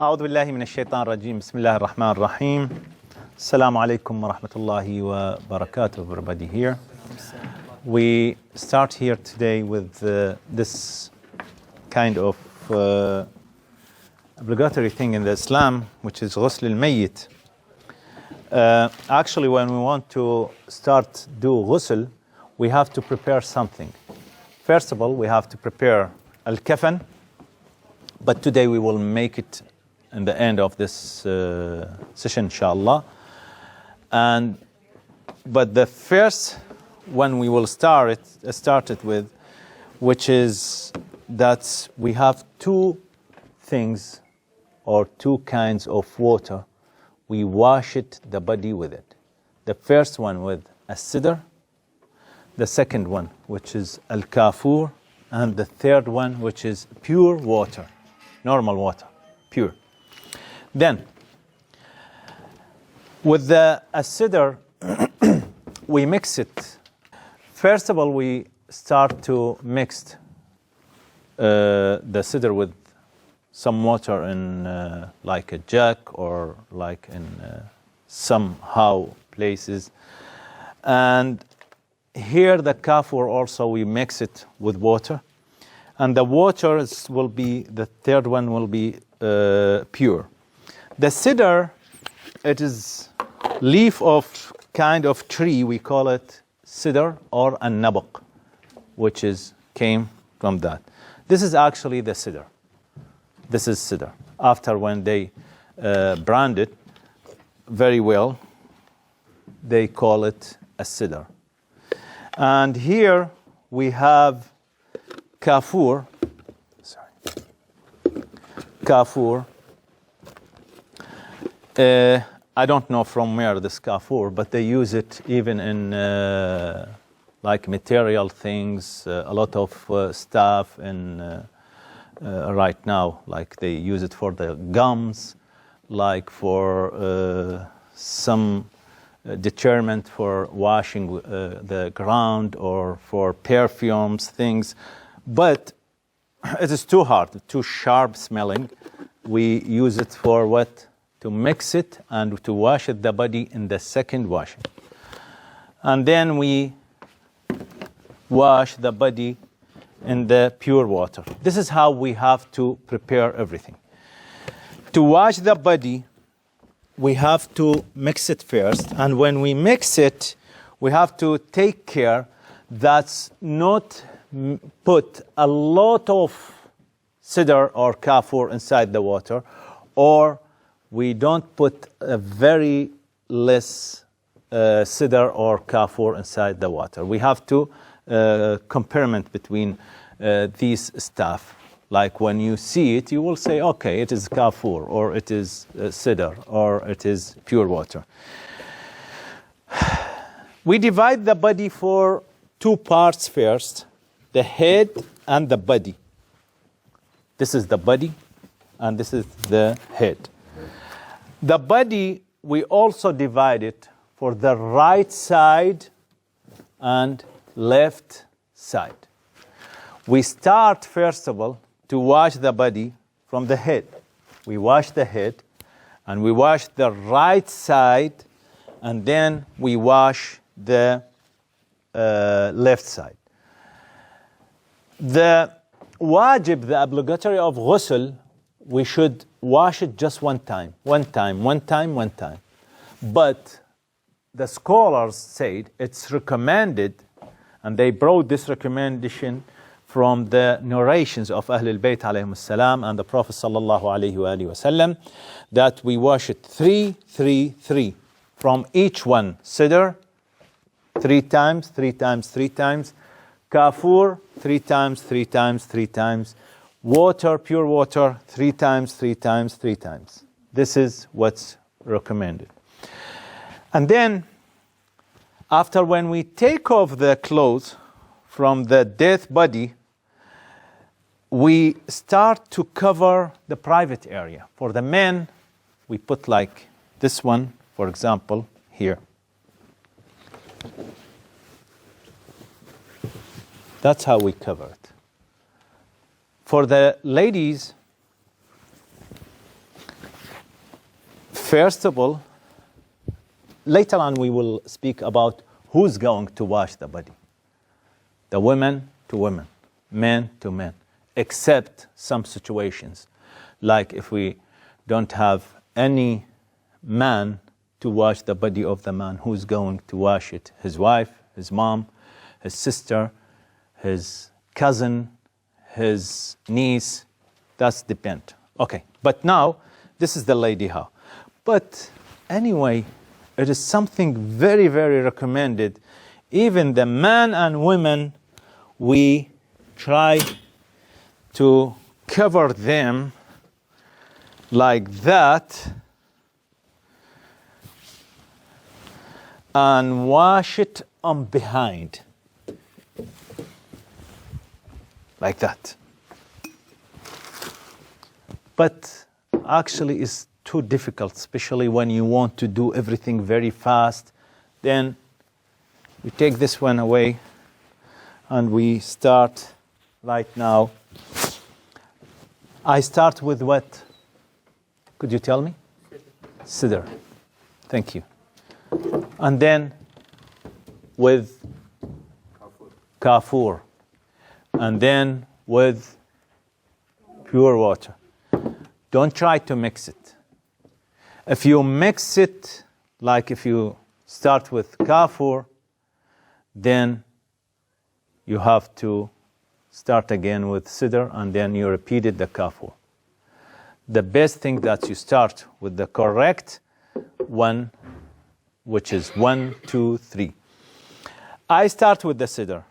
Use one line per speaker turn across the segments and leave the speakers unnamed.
أعوذ بالله من الشيطان الرجيم بسم الله الرحمن الرحيم Assalamu alaikum wa rahmatullahi wa barakatuh everybody here. We start here today with this kind of obligatory thing in the Islam, which is Gusl Al Mayyet. Actually, when we want to start do ghusl, we have to prepare something. First of all, we have to prepare al kafn, but today we will make it in the end of this session, inshallah. But the first one we will start it with, which is that we have two things or two kinds of water. We wash the body with it. The first one with al-sidr, the second one which is al-kafur, and the third one which is pure water, normal water, pure. Then, with the al-sidr, we mix it. First of all, we start to mix the sidr with some water in like a jug or like in somehow places. And here the kafur also we mix it with water. And the water will be, the third one will be pure. The sidr, it is leaf of kind of tree, we call it sidr or an-nabq, which came from that. This is actually the sidr. This is sidr. After when they brand it very well, they call it a sidr. And here we have kafur. Sorry. Kafur. I don't know from where this kafur, but they use it even in like material things, a lot of stuff in right now, like they use it for the gums, like for some detergent for washing the ground or for perfumes, things. But it is too hard, too sharp smelling. We use it for what? To mix it and to wash the body in the second washing. And then we wash the body in the pure water. This is how we have to prepare everything. To wash the body, we have to mix it first. And when we mix it, we have to take care that's not put a lot of sidr or kafur inside the water, or we don't put a very less sidr or kafur inside the water. We have to compariment between these stuff. Like when you see it, you will say, okay, it is kafur, or it is sidr, or it is pure water. We divide the body for two parts first, the head and the body. This is the body, and this is the head. The body, we also divide it for the right side and left side. We start, first of all, to wash the body from the head. We wash the head, and we wash the right side, and then we wash the left side. The wajib, the obligatory of ghusl, we should wash it just one time. But the scholars said it's recommended, and they brought this recommendation from the narrations of Ahlalbait alayhim salam and the Prophet sallallahu alayhi wa sallam, that we wash it three from each one. Sidr, 3 times, kafur, 3 times, water, pure water, 3 times. This is what's recommended. And then, after when we take off the clothes from the dead body, we start to cover the private area. For the men, we put like this one, for example, here. That's how we cover it. For the ladies, First of all, later on we will speak about who's going to wash the body. The women to women, men to men, except some situations. Like if we don't have any man to wash the body of the man, who's going to wash it? His wife, his mom, his sister, his cousin, his niece. That's depend. Okay, but now this is the lady how. But anyway, it is something very, very recommended. Even the man and women, we try to cover them like that and wash it on behind. Like that. But actually it's too difficult, especially when you want to do everything very fast. Then we take this one away and we start right now. I start with what? Could you tell me? Sidr. Thank you. And then with kafur. And then with pure water. Don't try to mix it. If you mix it, like if you start with kafur, then you have to start again with sidr, and then you repeated the kafur. The best thing that you start with the correct one, which is 1, 2, 3. I start with the sidr.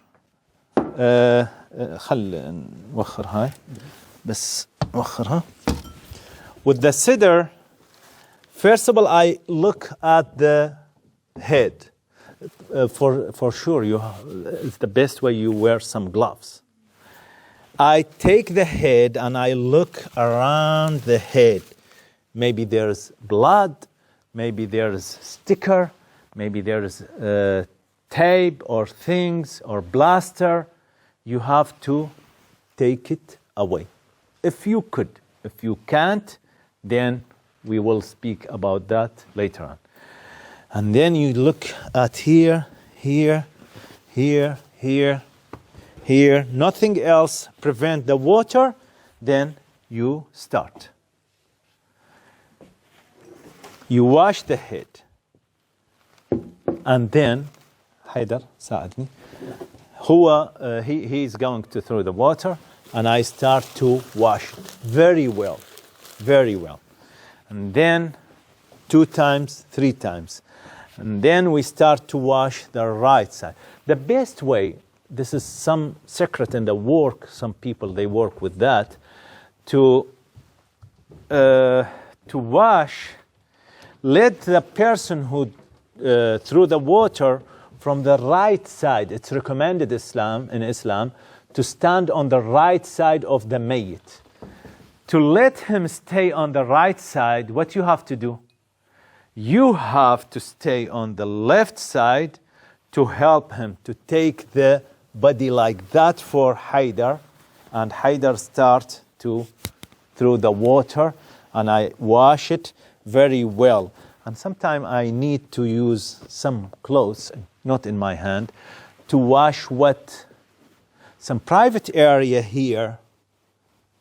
خل نوخر هاي بس وخرها. With the sidr, first of all, I look at the head. For sure, it's the best way you wear some gloves. I take the head and I look around the head. Maybe there's blood, maybe there's sticker, maybe there's tape or things or plaster. You have to take it away. If you could. If you can't, then we will speak about that later on. And then you look at here, here, here, here, here. Nothing else prevent the water. Then you start. You wash the head. And then, Haidar, ساعدني. He's going to throw the water, and I start to wash it very well, very well. And then 2 times, 3 times. And then we start to wash the right side. The best way, this is some secret in the work, some people, they work with that, to wash, let the person who threw the water from the right side. It's recommended in Islam to stand on the right side of the mayyet. To let him stay on the right side, what you have to do? You have to stay on the left side to help him to take the body like that for Haidar. And Haidar start to through the water, and I wash it very well. And sometimes I need to use some clothes, not in my hand, to wash some private area here,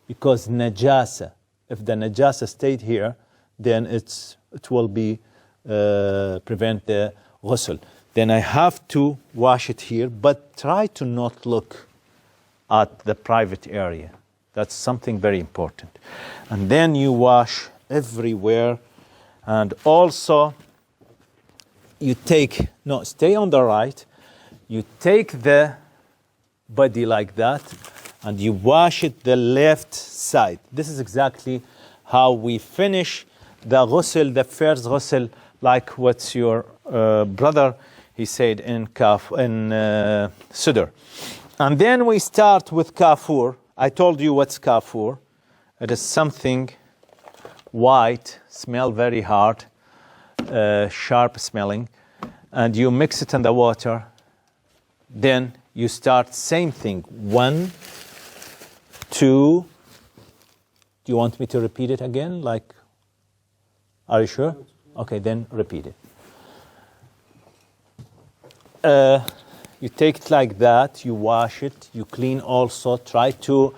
because najasa. If the najasa stayed here, then it will be prevent the ghusl. Then I have to wash it here, but try to not look at the private area. That's something very important. And then you wash everywhere. And also, you stay on the right, you take the body like that, and you wash it the left side. This is exactly how we finish the ghusl, the first ghusl, like what your brother, he said in Sidr. And then we start with kafur. I told you what's kafur. It is something white, smell very hard, sharp smelling, and you mix it in the water. Then you start same thing. 1, 2. Do you want me to repeat it again? Are you sure? Okay, then repeat it. You take it like that, you wash it, you clean also, try to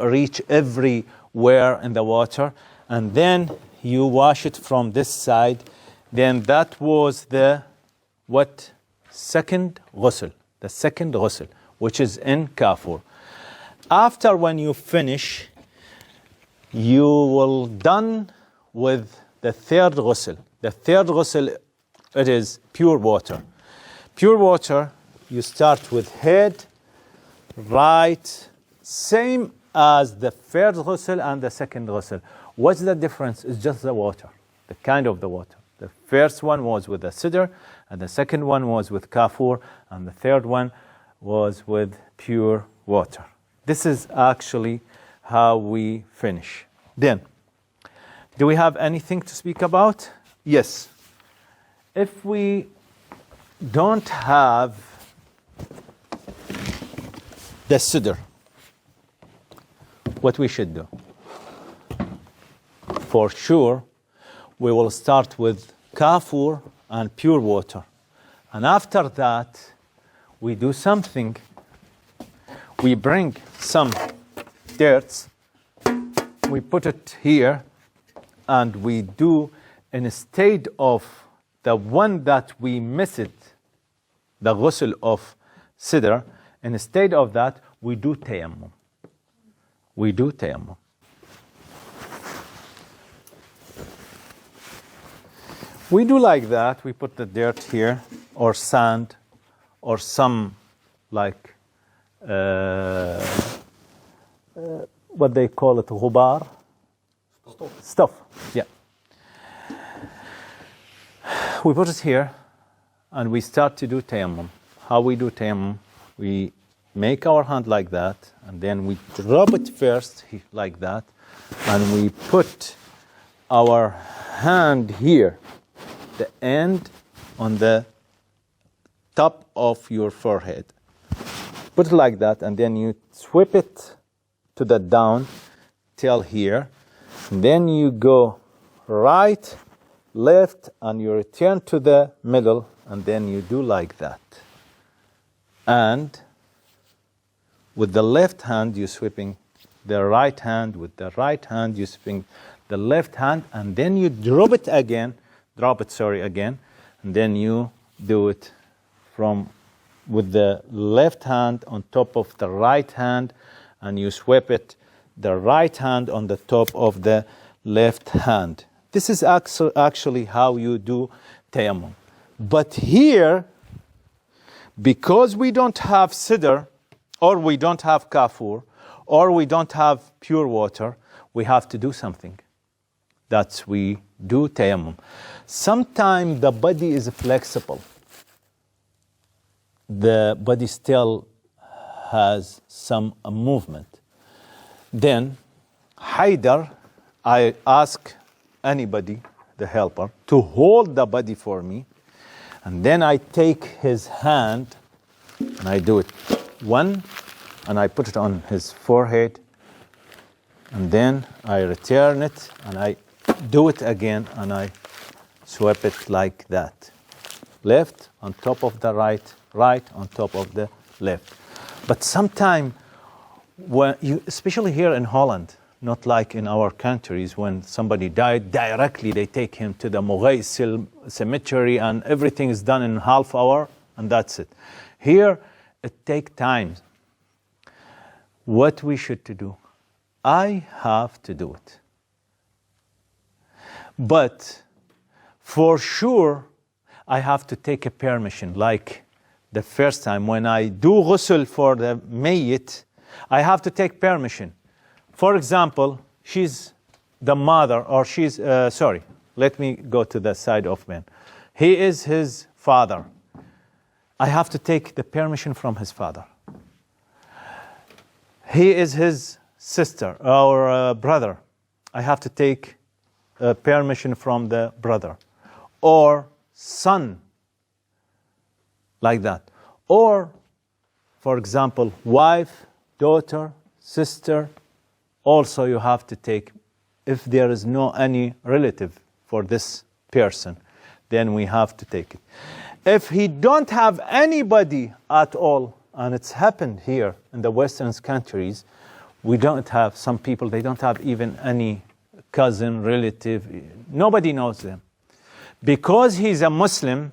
reach everywhere in the water, and then you wash it from this side. Then that was the second ghusl, the second ghusl, which is in kafur. After when you finish, you will done with the third ghusl. The third ghusl, it is pure water. Pure water, you start with head, right, same as the first ghusl and the second ghusl. What's the difference? It's just the water, the kind of the water. The first one was with the sidr, and the second one was with kafur, and the third one was with pure water. This is actually how we finish. Then, do we have anything to speak about? Yes. If we don't have the sidr, what we should do? For sure, we will start with kafur and pure water. And after that, we do something. We bring some dirt, we put it here, and we do, instead of the one that we missed, the ghusl of sidr, instead of that, we do tayammum. We do tayammum. We do like that. We put the dirt here, or sand, or some like what they call it, ghubar? Stuff. Yeah. We put it here, and we start to do tayammum. How we do tayammum? We make our hand like that, and then we drop it first like that, and we put our hand here, the end on the top of your forehead. Put it like that, and then you sweep it to the down till here. And then you go right, left, and you return to the middle, and then you do like that. And with the left hand, you're sweeping the right hand. With the right hand, you're sweeping the left hand, and then you drop it again, and then you do it with the left hand on top of the right hand, and you sweep it, the right hand on the top of the left hand. This is actually how you do tayammum. But here, because we don't have sidr, or we don't have kafur, or we don't have pure water, we have to do something. That's we do tayammum. Sometimes the body is flexible. The body still has some movement. Then, Haidar, I ask anybody, the helper, to hold the body for me. And then I take his hand, and I do it one, and I put it on his forehead. And then I return it, and I do it again, and I sweep it like that. Left on top of the right, right on top of the left. But sometimes, especially here in Holland, not like in our countries, when somebody died, directly they take him to the Gusl cemetery, and everything is done in half hour, and that's it. Here, it takes time. What we should do? I have to do it. But for sure, I have to take a permission. Like the first time when I do ghusl for the mayyet, I have to take permission. For example, she's the mother, or she's, let me go to the side of man. He is his father. I have to take the permission from his father. He is his sister or brother. I have to take permission from the brother. Or son, like that. Or, for example, wife, daughter, sister. Also, you have to take, if there is no any relative for this person, then we have to take it. If he don't have anybody at all, and it's happened here in the Western countries, we don't have, some people, they don't have even any cousin, relative, nobody knows them. Because he's a Muslim,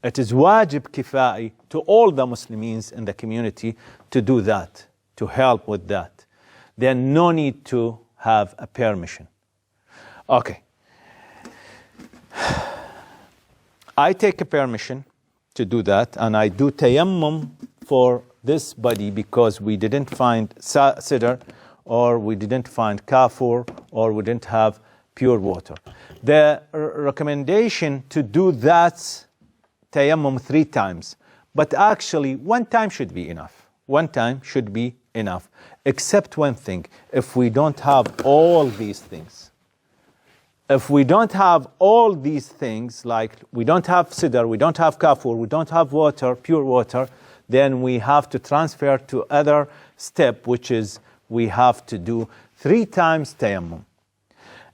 it is wajib kifai to all the Muslims in the community to do that, to help with that. Then no need to have a permission. Okay. I take a permission to do that, and I do tayammum for this body because we didn't find sidr, or we didn't find kafur, or we didn't have pure water. The recommendation to do that tayammum 3 times, but actually 1 time should be enough. 1 time should be enough, except one thing: if we don't have all these things. If we don't have all these things, like we don't have sidr, we don't have kafur, we don't have water, pure water, then we have to transfer to other step, which is we have to do 3 times tayammum.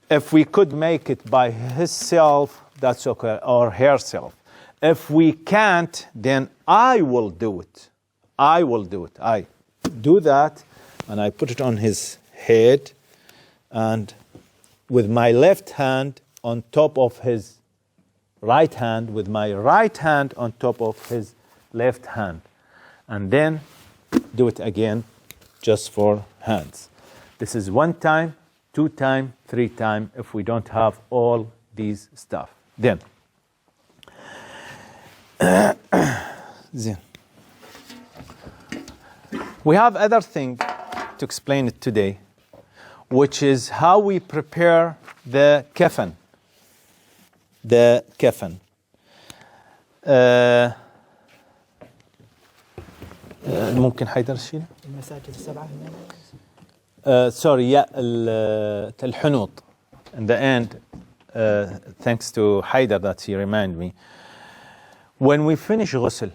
If we could make it by himself, that's okay, or herself. If we can't, then I will do it. I will do it. I do that, and I put it on his head, and with my left hand on top of his right hand, with my right hand on top of his left hand. And then do it again just for hands. This is 1 time, 2 time, 3 time if we don't have all these stuff. Then, we have other thing to explain it today, which is how we prepare the kafn. The kafn. ممكن حيدر الشيء؟
المساجد السبعة.
Sorry, yeah, الحنوط. In the end, thanks to Haidar that he reminded me. When we finish ghusl,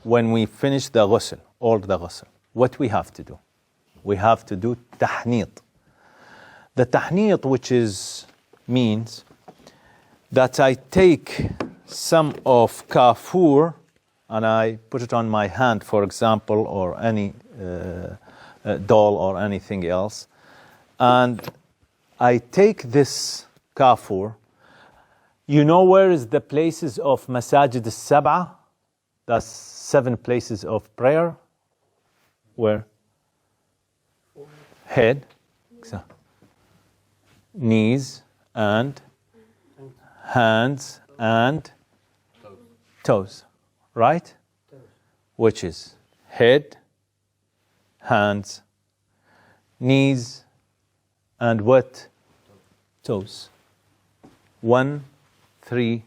when we finish the ghusl, or the ghusl, what we have to do? We have to do tahnit. The tahnit, which means that I take some of kafur and I put it on my hand, for example, or any doll or anything else, and I take this kafur. You know where is the places of masajid al-sab'a? That's 7 places of prayer. Where? Head, knees, and hands, and toes. Right? Which is head, hands, knees, and what? Toes. 1, 3,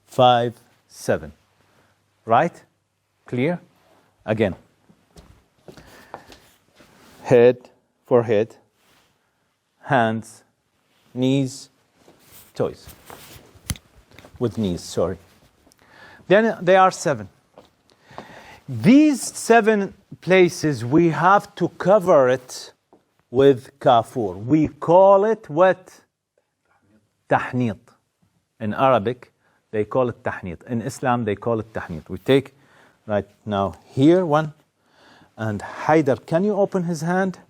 5, 7. Right? Clear? Again. Head, forehead, hands, knees, toes. With knees, sorry. Then they are 7. These 7 places, we have to cover it with kafur. We call it what? Tahnit. In Arabic, they call it tahnit. In Islam, they call it tahnit. We take right now here 1. And Haidar, can you open his hand?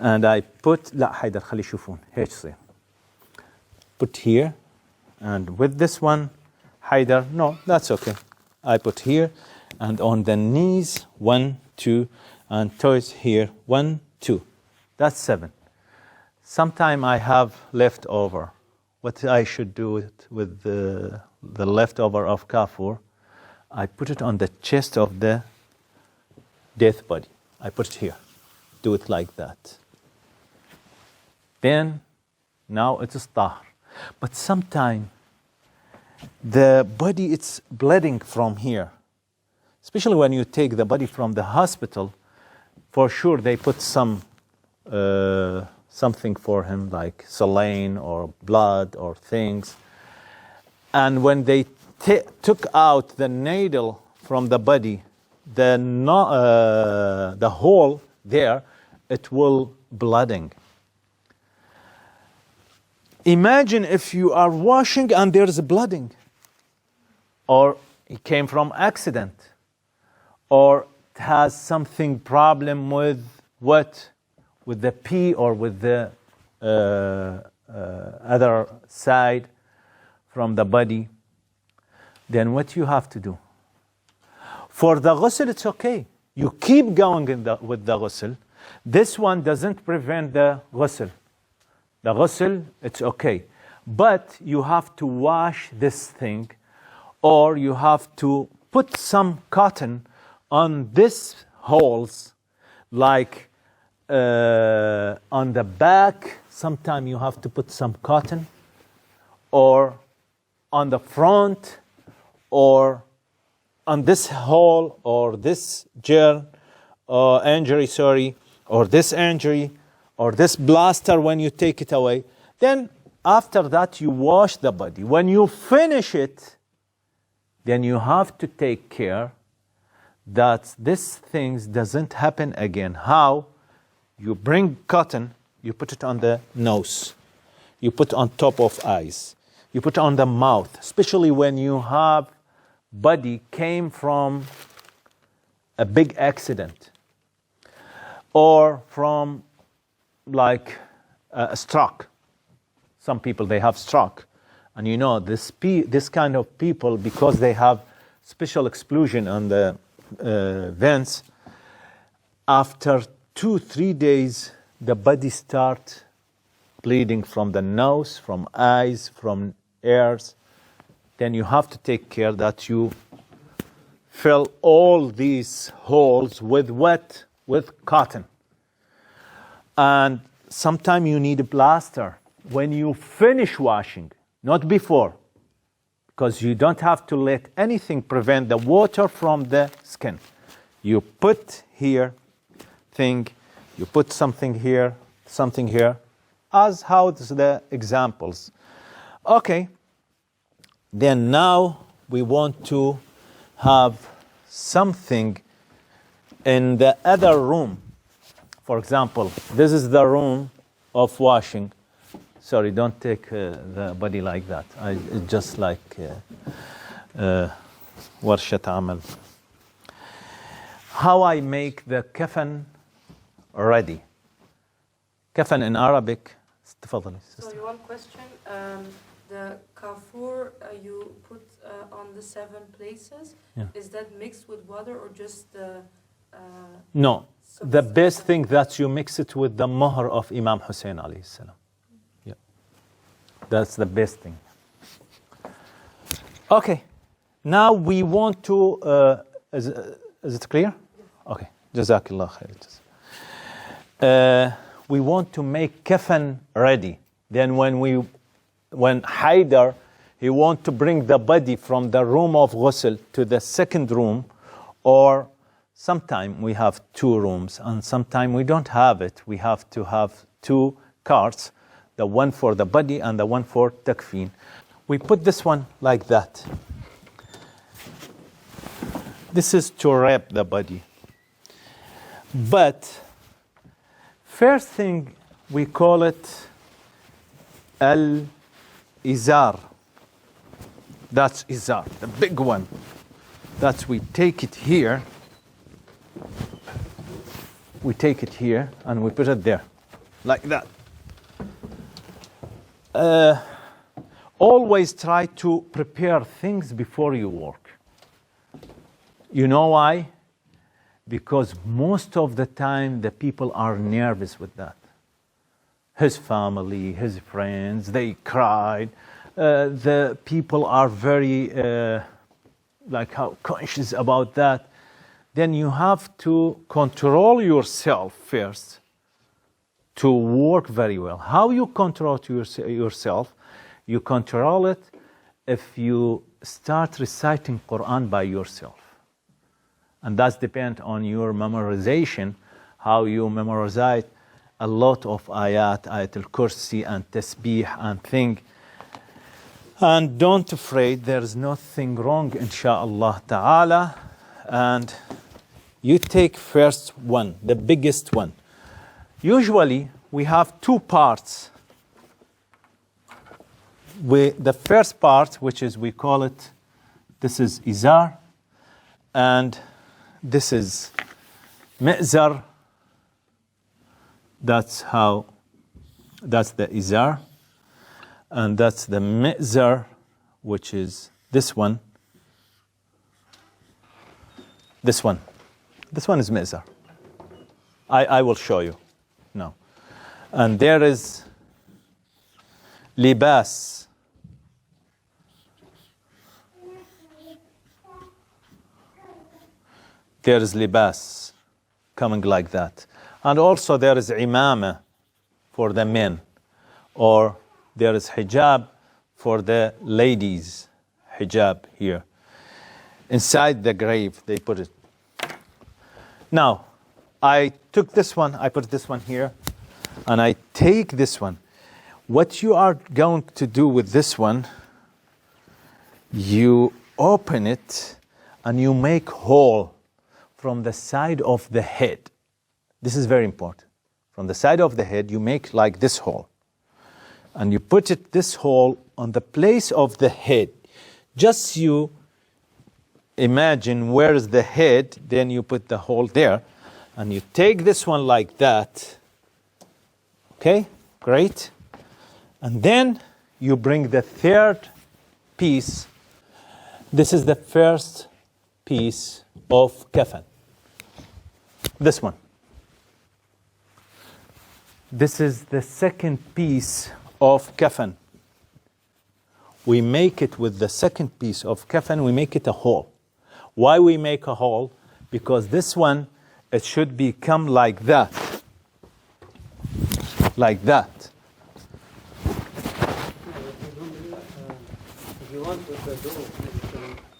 And I put, لا حيدر خلي يشوفون هيك يصير. Put here, and with this one, Haidar, no, that's okay. I put here, and on the knees, 1, 2, and toes here, 1, 2. That's 7. Sometime I have leftover. What I should do with the leftover of kafur, I put it on the chest of the death body. I put it here. Do it like that. Then, now it is tahar. But sometime, the body, it's bleeding from here. Especially when you take the body from the hospital, for sure they put something for him, like saline or blood or things. And when they took out the needle from the body, the hole there, it will blooding. Imagine if you are washing and there's blooding, or it came from accident, or it has something problem with what? With the pee or with the other side from the body. Then what you have to do? For the ghusl, it's okay. You keep going with the ghusl. This one doesn't prevent the ghusl. The ghusl, it's okay. But you have to wash this thing, or you have to put some cotton on these holes, like on the back. Sometimes you have to put some cotton, or on the front, or on this hole, or this injury, or this injury, or this blaster when you take it away. Then after that you wash the body. When you finish it, then you have to take care that this things doesn't happen again. How? You bring cotton, you put it on the nose, you put on top of eyes, you put on the mouth, especially when you have body came from a big accident, or from like a stroke. Some people, they have stroke, and you know this kind of people, because they have special explosion on the vents, after 2-3 days the body start bleeding from the nose, from eyes, from ears. Then you have to take care that you fill all these holes with what? With cotton. And sometimes you need a plaster when you finish washing, not before, because you don't have to let anything prevent the water from the skin. You put here thing, you put something here, as how the examples. Okay. Then now we want to have something in the other room. For example, this is the room of washing. Sorry, don't take the body like that. It's just like ورشة عمل. How I make the kafn ready. Kafn in Arabic. تفضلي.
Sorry, one question. The kafur you put on the 7 places,
yeah.
Is that mixed with water or just the...
No, the best thing that you mix it with the muhr of Imam Hussein alayhi salam. Yeah, that's the best thing. Okay, now we want to, is it clear? Okay, Jazakallah khair. We want to make kafn ready. Then when Haidar, he want to bring the body from the room of ghusl to the second room, or sometime we have 2 rooms, and sometime we don't have it. We have to have 2 carts, the one for the body and the one for takfin. We put this one like that. This is to wrap the body. But first thing we call it al-izar. That's izar, the big one. That's we take it here. We take it here and we put it there, like that. Always try to prepare things before you work. You know why? Because most of the time the people are nervous with that. His family, his friends, they cried. The people are very how conscious about that. Then you have to control yourself first to work very well. How you control yourself? You control it if you start reciting Quran by yourself. And that depends on your memorization, how you memorize a lot of ayat al-kursi and tasbih and thing. And don't afraid, there's nothing wrong, insha'Allah ta'ala. And you take first one, the biggest one. Usually, we have 2 parts. the first part, which is we call it, this is izar, and this is mi'zar. That's the izar, and that's the mi'zar, which is this one. This one is mi'zar. I will show you now. And there is libas. There is libas coming like that. And also there is imama for the men, or there is hijab for the ladies. Hijab here. Inside the grave, they put it. Now, I took this one, I put this one here, and I take this one. What you are going to do with this one, you open it and you make hole from the side of the head. This is very important. From the side of the head, you make like this hole. And you put it, this hole, on the place of the head. Just you imagine where is the head, then you put the hole there. And you take this one like that. Okay, great. And then you bring the third piece. This is the first piece of kafn. This one. This is the second piece of kafn. We make it with the second piece of kafn, we make it a hole. Why we make a hole? Because this one, it should become like that. Like that.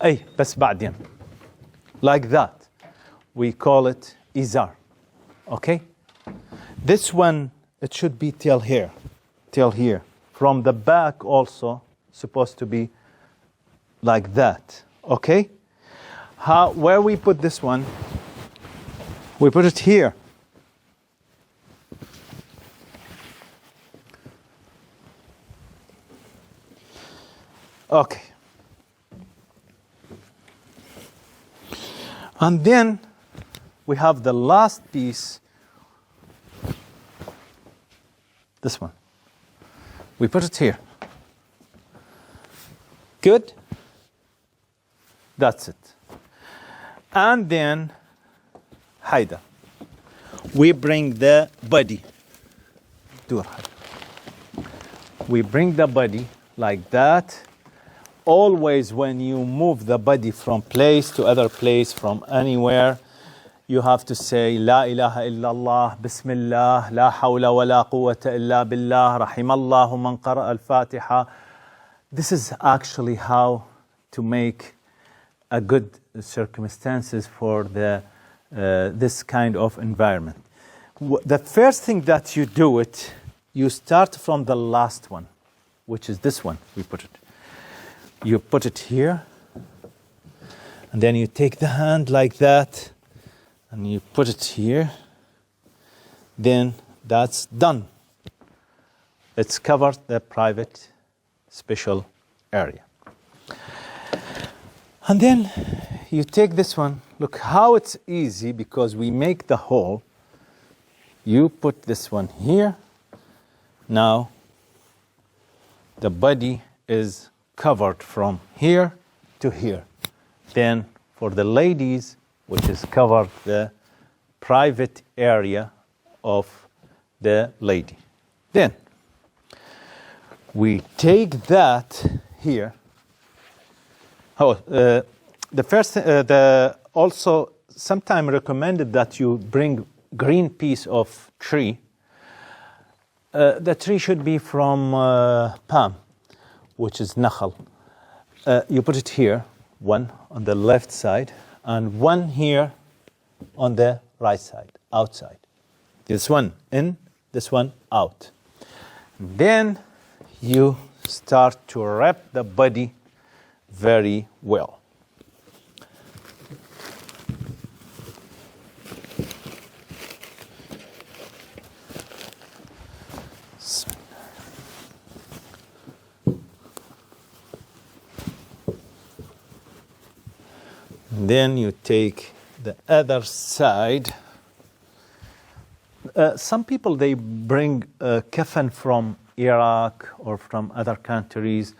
أي بس بعدين. Like that. We call it izar. Okay? This one, it should be till here. Till here. From the back also, supposed to be like that. Okay? Where we put this one? We put it here. Okay. And then we have the last piece. This one. We put it here. Good? That's it. And then, Haida. We bring the body. We bring the body like that. Always when you move the body from place to other place, from anywhere, you have to say, La ilaha illallah, Bismillah, La hawla wa la quwwata illa billah, Rahimallahu man qara al-Fatiha. This is actually how to make a good circumstances for this kind of environment. The first thing that you do it, you start from the last one, which is this one. We put it. You put it here, and then you take the hand like that, and you put it here. Then that's done. It's covered the private special area. And then you take this one. Look how it's easy, because we make the hole. You put this one here. Now the body is covered from here to here. Then for the ladies, which is covered the private area of the lady. Then we take that here. The first, also sometimes recommended that you bring green piece of tree. The tree should be from palm, which is nakhal. You put it here, one on the left side, and one here on the right side, outside. This one in, this one out. Then you start to wrap the body very well. Then you take the other side. Some people, they bring kafn from Iraq or from other countries,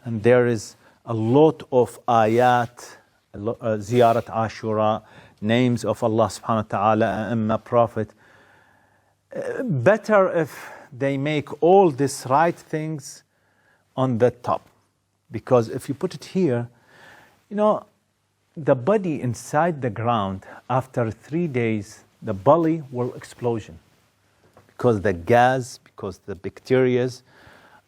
and there is a lot of ayat, ziyarat ashura, names of Allah subhanahu wa ta'ala, Amma Prophet. Better if they make all these right things on the top. Because if you put it here, you know, the body inside the ground, after 3 days, the belly will explosion. Because the gas, because the bacteria,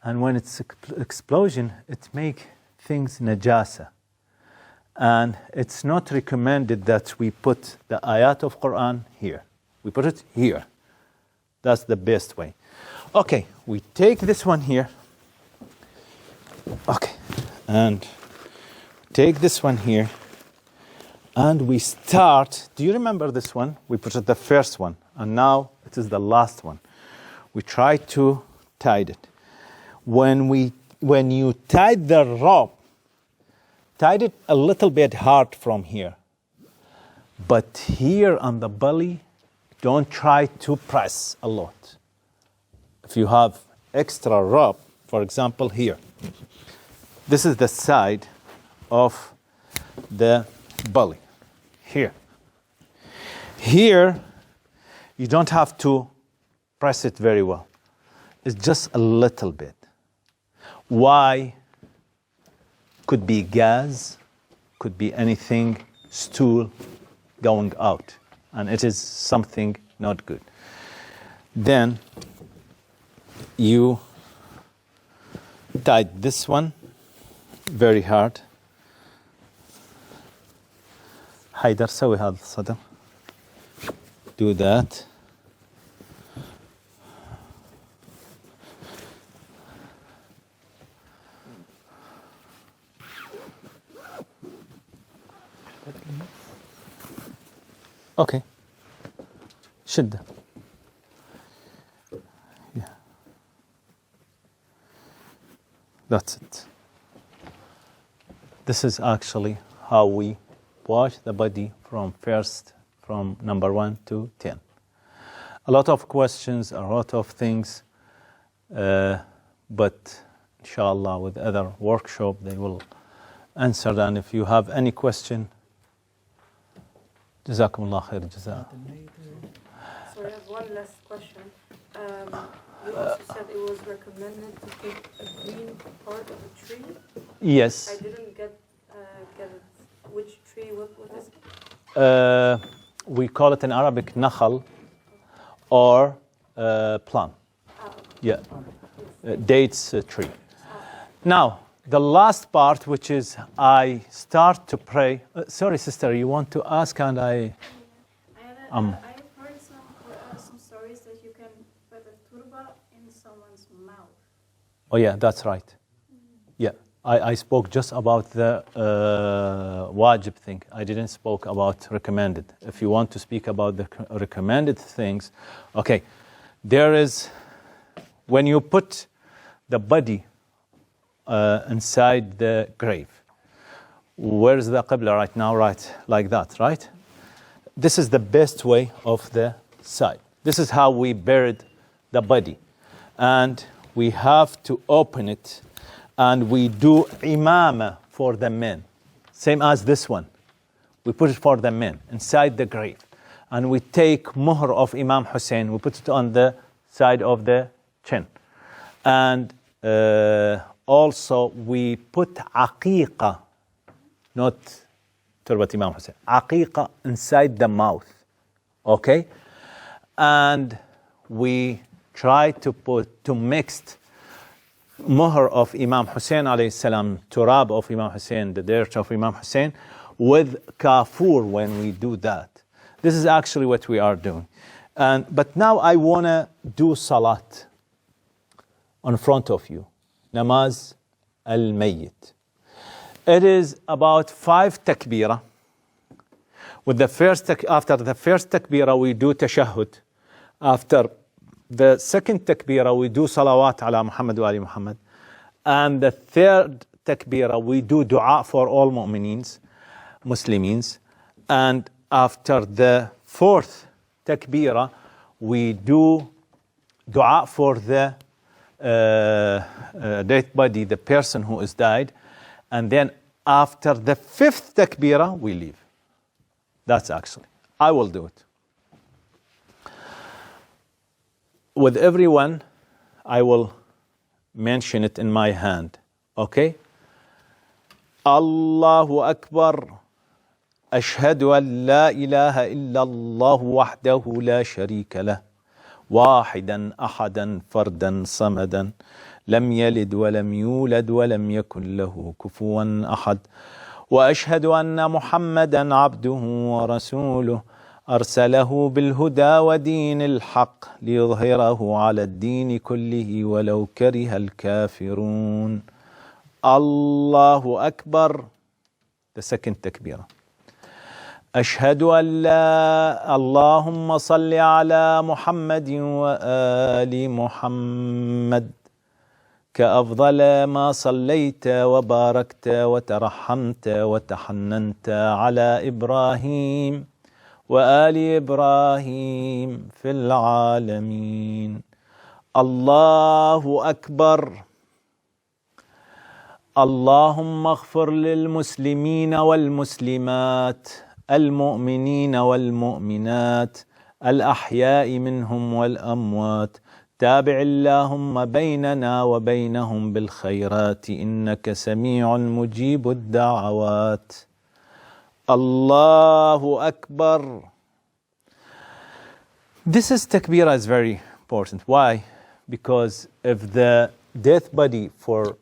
and when it's explosion, it make things najasa. And it's not recommended that we put the ayat of Quran here. We put it here. That's the best way. Okay, we take this one here. Okay, and take this one here. And we start, do you remember this one? We put it the first one, and now it is the last one. We try to tie it. When you tied the rope, tied it a little bit hard from here. But here on the belly, don't try to press a lot. If you have extra rope, for example, here. This is the side of the belly. Here. Here, you don't have to press it very well. It's just a little bit. Why? Could be gas, could be anything, stool going out. And it is something not good. Then you tied this one very hard. حيدر سوي هذا الصدر. Do that. Okay. شدة. Yeah. That's it. This is actually how we wash the body from number 1 to 10. A lot of questions, a lot of things, but inshallah with other workshop they will answer. And if you have any question, Jazakumullah khair jaza.
So I have one last question. You also said it was recommended to keep a green part of a tree.
Yes.
I didn't get it. Which tree? What is it?
We call it in Arabic nakhal or plum. Yeah, dates tree. Now, the last part, which is I start to pray. Sorry, sister, you want to ask, and I
have heard some stories that you can put a turba in someone's mouth.
Oh yeah, that's right. Yeah, I spoke just about the wajib thing. I didn't spoke about recommended. If you want to speak about the recommended things, okay, there is, when you put the body inside the grave, where is the qibla right now? Right, like that, right? This is the best way of the side. This is how we buried the body. And we have to open it, and we do imama for the men. Same as this one. We put it for the men inside the grave. And we take muhr of Imam Hussein, we put it on the side of the chin. And also we put aqiqah, not turbat Imam Hussein, aqiqah inside the mouth, okay? And we try to mix muhr of Imam Hussein alayhi salam, turab of Imam Hussein, the dirt of Imam Hussein, with kafur when we do that. This is actually what we are doing. But now I want to do salat in front of you. Namaz Al Mayyet. It is about 5 takbirah. With the first after the first takbirah, we do tashahhud. After the second takbirah, we do salawat ala Muhammad wa ali Muhammad. And the third takbirah, we do dua for all mu'minins. Muslims. And after the fourth takbirah, we do dua for the dead body, the person who has died. And then after the fifth takbirah, we leave. That's actually, I will do it. With everyone, I will mention it in my hand. Okay? Allahu Akbar. أشهد أن لا إله إلا الله وحده لا شريك له واحدا أحدا فردا صمدا لم يلد ولم يولد ولم يكن له كفوا أحد وأشهد أن محمدا عبده ورسوله أرسله بالهدى ودين الحق ليظهره على الدين كله ولو كره الكافرون. الله أكبر. The second takbirah. أشهد أن لا اللهم صل على محمد وآل محمد كأفضل ما صليت وباركت وترحمت وتحننت على إبراهيم وآل إبراهيم في العالمين. الله أكبر. اللهم اغفر للمسلمين والمسلمات المؤمنين والمؤمنات الأحياء منهم والأموات تابع اللهم بيننا وبينهم بالخيرات إنك سميع مجيب الدعوات. الله أكبر. This is takbirah is very important. Why? Because if the death body for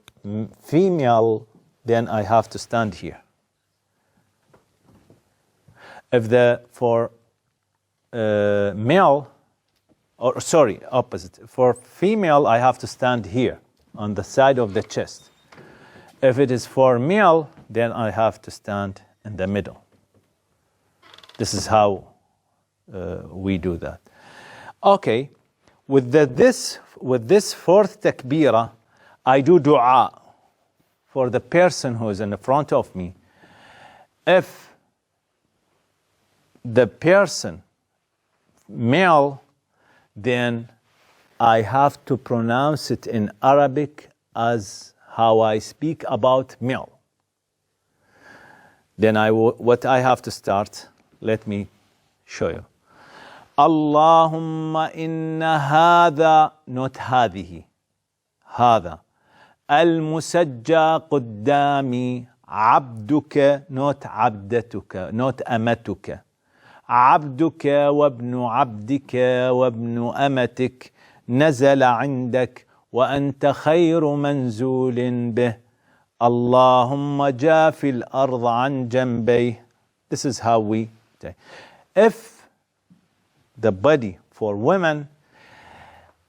female, then I have to stand here. If the for male, or sorry, opposite. For female, I have to stand here on the side of the chest. If it is for male, then I have to stand in the middle. This is how we do that. Okay, with this fourth takbirah, I do dua for the person who is in the front of me. If the person male, then I have to pronounce it in Arabic as how I speak about male. Then what I have to start, let me show you. Allahumma inna hadha, not hadhihi, hadha. Al-musajja quddami abduka, not abdatuka, not amatuka. عبدك وابن عبدك وابن أمتك نزل عندك وأنت خير منزول به اللهم جاف الأرض عن جنبيه. This is how we say. If the body for women,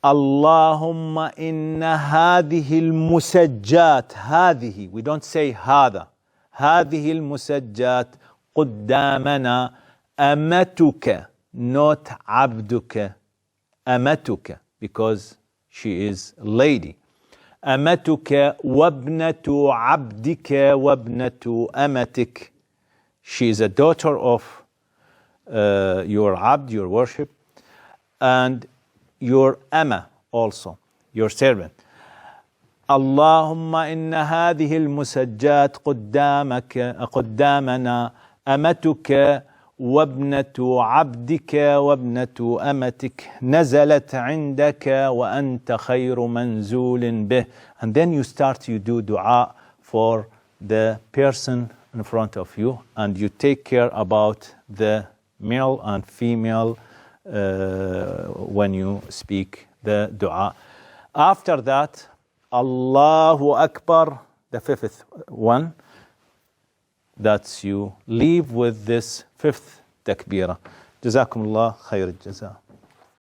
اللهم إن هذه المسجات, هذه, we don't say هذا, هذه المسجات قدامنا أمتك, not عبدك, أمتك, because she is a lady. أمتك وابنة عبدك وابنة أمتك. She is a daughter of your abd, your worship, and your ama also, your servant. اللهم إن هذه المسجات قدامنا أمتك وابنة عبدك وابنة أمتك نزلت عندك وأنت خير منزول به. And then you do dua for the person in front of you, and you take care about the male and female when you speak the dua. After that, Allahu Akbar, the fifth one. That's you leave with this fifth takbirah. Jazakumullah khair al-jaza.